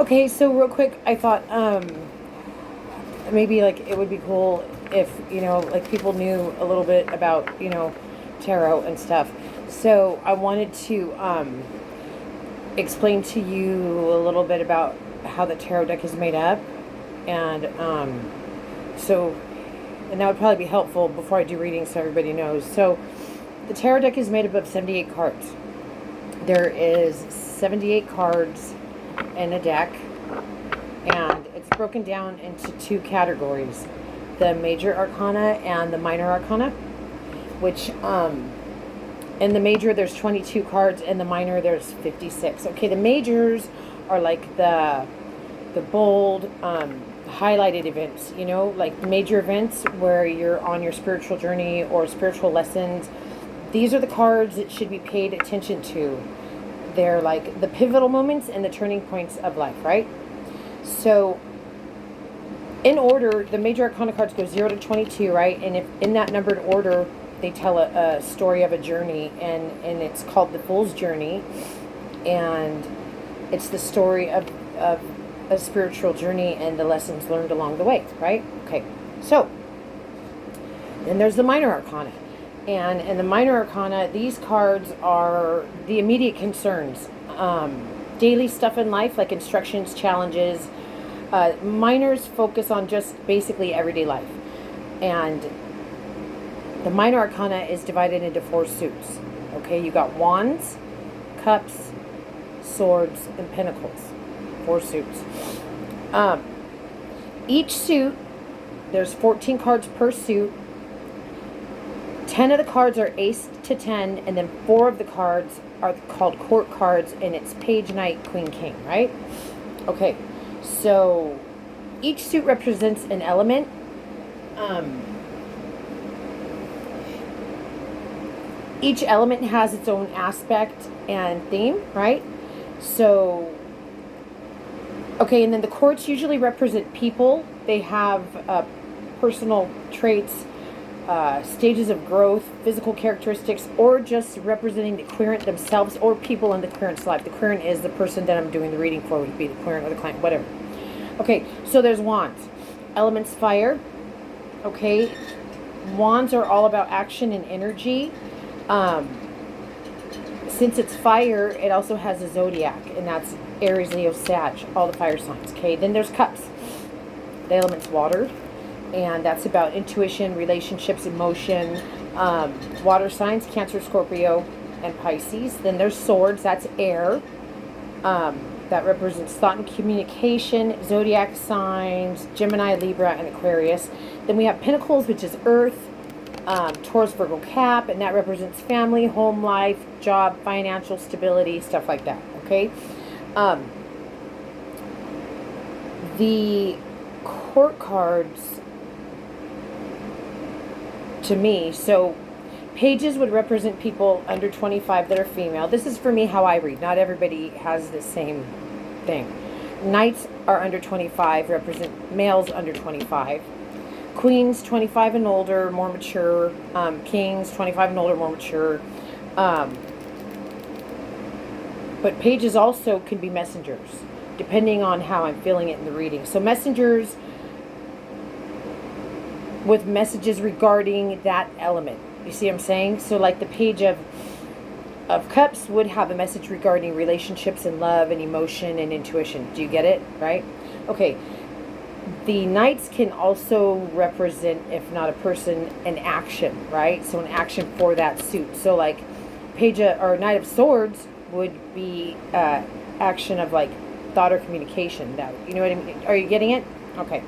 Okay, so real quick, I thought maybe like it would be cool if like people knew a little bit about tarot and stuff. So I wanted to explain to you a little bit about how the tarot deck is made up, and so and that would probably be helpful before I do readings so everybody knows. So the tarot deck is made up of 78 cards. There is 78 cards in a deck, and it's broken down into two categories: the major arcana and the minor arcana, which in the major there's 22 cards, in the minor there's 56. Okay, the majors are like the bold highlighted events, like major events where you're on your spiritual journey or spiritual lessons. These are the cards that should be paid attention to. They're like the pivotal moments and the turning points of life, right? So in order, the major arcana cards go 0 to 22, right? And if in that numbered order, they tell a story of a journey, and it's called the Fool's Journey, and it's the story of a spiritual journey and the lessons learned along the way, right? Okay, so then there's the minor arcana. And in the minor arcana, these cards are the immediate concerns, daily stuff in life, like instructions, challenges. Minors focus on just basically everyday life. And the minor arcana is divided into 4 suits. Okay, you got wands, cups, swords, and pentacles. 4 suits. Each suit, there's 14 cards per suit. 10 of the cards are ace to 10, and then 4 of the cards are called court cards, and it's page, knight, queen, king, right? Okay, so each suit represents an element. Each element has its own aspect and theme, right? So, okay, and then the courts usually represent people. They have personal traits, stages of growth, physical characteristics, or just representing the querent themselves or people in the querent's life. The querent is the person that I'm doing the reading for, would be the querent or the client, whatever. Okay, so there's wands. Elements fire. Okay, wands are all about action and energy. Since it's fire, it also has a zodiac, and that's Aries, Leo, Sag, all the fire signs. Okay, then there's cups. The element's water, and that's about intuition, relationships, emotion. Water signs, Cancer, Scorpio, and Pisces. Then there's swords, that's air. That represents thought and communication. Zodiac signs, Gemini, Libra, and Aquarius. Then we have pentacles, which is earth. Taurus, Virgo, Cap, and that represents family, home life, job, financial stability, stuff like that. Okay. The court cards, to me, so pages would represent people under 25 that are female. This is for me how I read. Not everybody has the same thing. Knights are under 25, represent males under 25. Queens, 25 and older, more mature. Kings, 25 and older, more mature. But pages also can be messengers, depending on how I'm feeling it in the reading. So messengers with messages regarding that element. You see what I'm saying? So like the page of cups would have a message regarding relationships and love and emotion and intuition. Do you get it? Right? Okay. The knights can also represent, if not a person, an action, right? So an action for that suit. So like or Knight of Swords would be action of like thought or communication. That, you know what I mean? Are you getting it? Okay.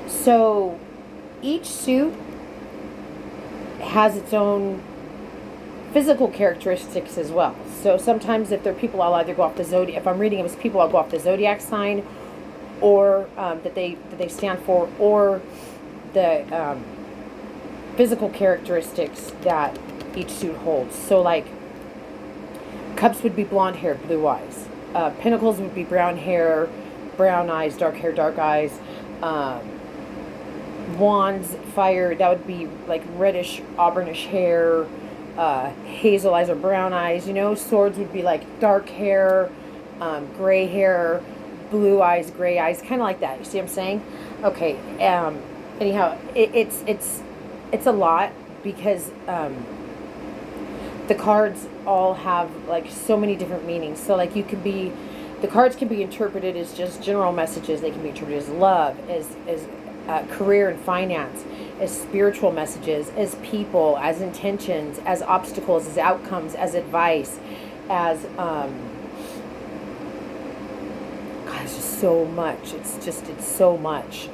So each suit has its own physical characteristics as well. So sometimes if they're people, I'll either go off the zodiac. If I'm reading them as people, I'll go off the zodiac sign, or that they stand for, or the physical characteristics that each suit holds. So like cups would be blonde hair, blue eyes. Pentacles would be brown hair, brown eyes, dark hair, dark eyes. Wands, fire, that would be like reddish, auburnish hair, hazel eyes or brown eyes. Swords would be like dark hair, gray hair, blue eyes, gray eyes, kind of like that. You see what I'm saying? Okay. Anyhow, it's a lot because the cards all have like so many different meanings. So like the cards can be interpreted as just general messages. They can be interpreted as love, as career and finance, as spiritual messages, as people, as intentions, as obstacles, as outcomes, as advice, as God, it's just so much. It's so much.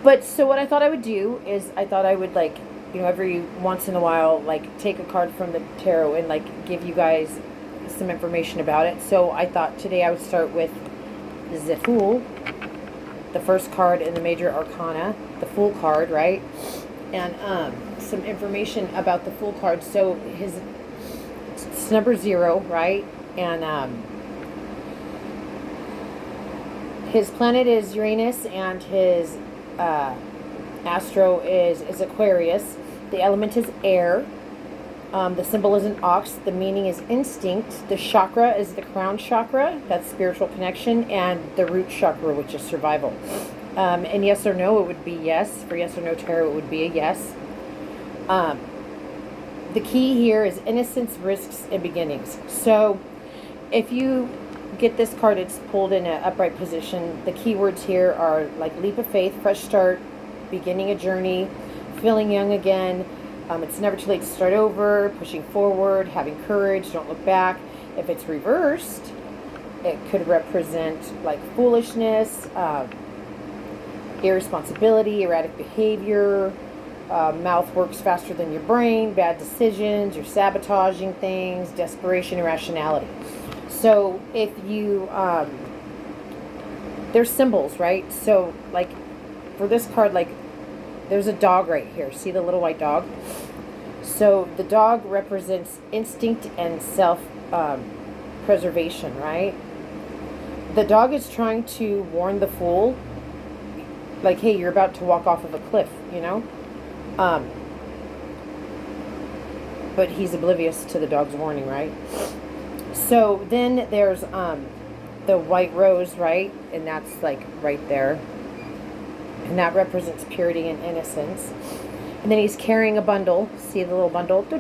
But so what I thought I would do is I thought I would like, every once in a while, like take a card from the tarot and like give you guys some information about it. So I thought today I would start with the Fool, the first card in the Major Arcana, the Fool card, right? And some information about the Fool card. So it's number 0, right? And his planet is Uranus, and his astro is Aquarius. The element is air. The symbol is an ox. The meaning is instinct. The chakra is the crown chakra. That's spiritual connection. And the root chakra, which is survival. And yes or no, it would be yes. For yes or no tarot, it would be a yes. The key here is innocence, risks, and beginnings. So if you get this card, it's pulled in an upright position. The key words here are like leap of faith, fresh start, beginning a journey, feeling young again. It's never too late to start over, pushing forward, having courage, don't look back. If it's reversed, it could represent like foolishness, irresponsibility, erratic behavior, mouth works faster than your brain, bad decisions, you're sabotaging things, desperation, irrationality. So if you, there's symbols, right? So like for this card, like there's a dog right here. See the little white dog? So the dog represents instinct and self-preservation, right? The dog is trying to warn the Fool, like, hey, you're about to walk off of a cliff, but he's oblivious to the dog's warning, right? So then there's the white rose, right? And that's like right there. And that represents purity and innocence. And then he's carrying a bundle. See the little bundle? The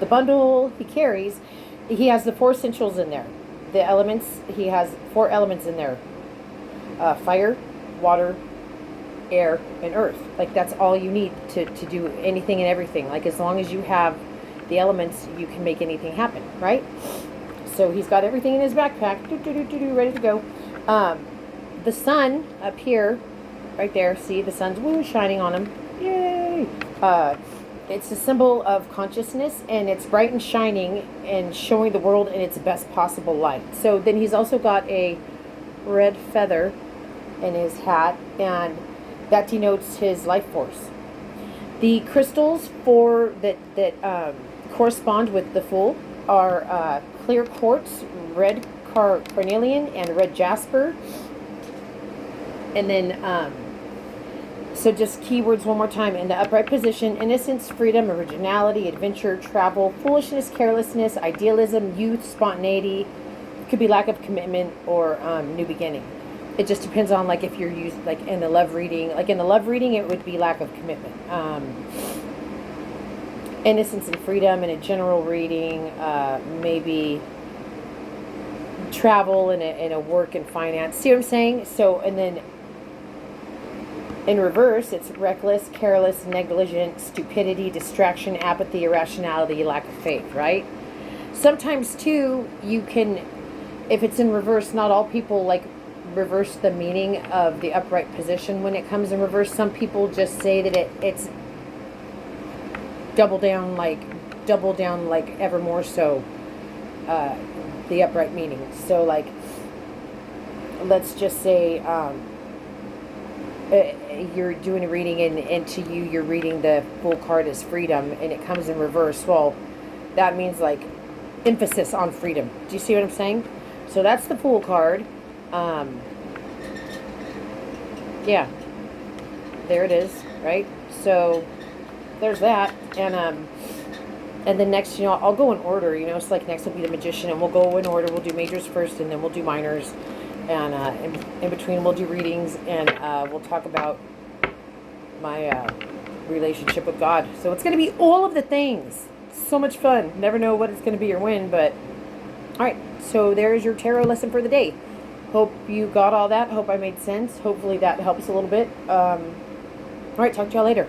bundle he carries, he has the 4 essentials in there. The elements, he has 4 elements in there. Fire, water, air, and earth. Like that's all you need to do anything and everything. Like as long as you have the elements, you can make anything happen, right? So he's got everything in his backpack, ready to go. The sun up here, right there, see the sun's shining on him. Yay! It's a symbol of consciousness, and it's bright and shining and showing the world in its best possible light. So then he's also got a red feather in his hat, and that denotes his life force. The crystals that correspond with the Fool are clear quartz, red carnelian, and red jasper. And then, so just keywords one more time. In the upright position: innocence, freedom, originality, adventure, travel, foolishness, carelessness, idealism, youth, spontaneity. It could be lack of commitment or new beginning. It just depends on like if you're used like in the love reading. Like in the love reading, it would be lack of commitment. Innocence and freedom. In a general reading, maybe travel in a work and finance. See what I'm saying? So, and then in reverse, it's reckless, careless, negligent, stupidity, distraction, apathy, irrationality, lack of faith, right? Sometimes too, you can, if it's in reverse, not all people like reverse the meaning of the upright position when it comes in reverse. Some people just say that it's double down like ever more so the upright meaning. So like let's just say you're doing a reading and to you you're reading the Fool card as freedom, and it comes in reverse. Well, that means like emphasis on freedom. Do you see what I'm saying? So that's the Fool card. Yeah, there it is, right? So there's that. And And then next, I'll go in order. So like next will be the Magician, and we'll go in order. We'll do majors first, and then we'll do minors, and in between we'll do readings, and we'll talk about my relationship with God. So it's going to be all of the things. So much fun. Never know what it's going to be or when, but all right. So there's your tarot lesson for the day. Hope you got all that. Hope I made sense. Hopefully that helps a little bit. All right. Talk to y'all later.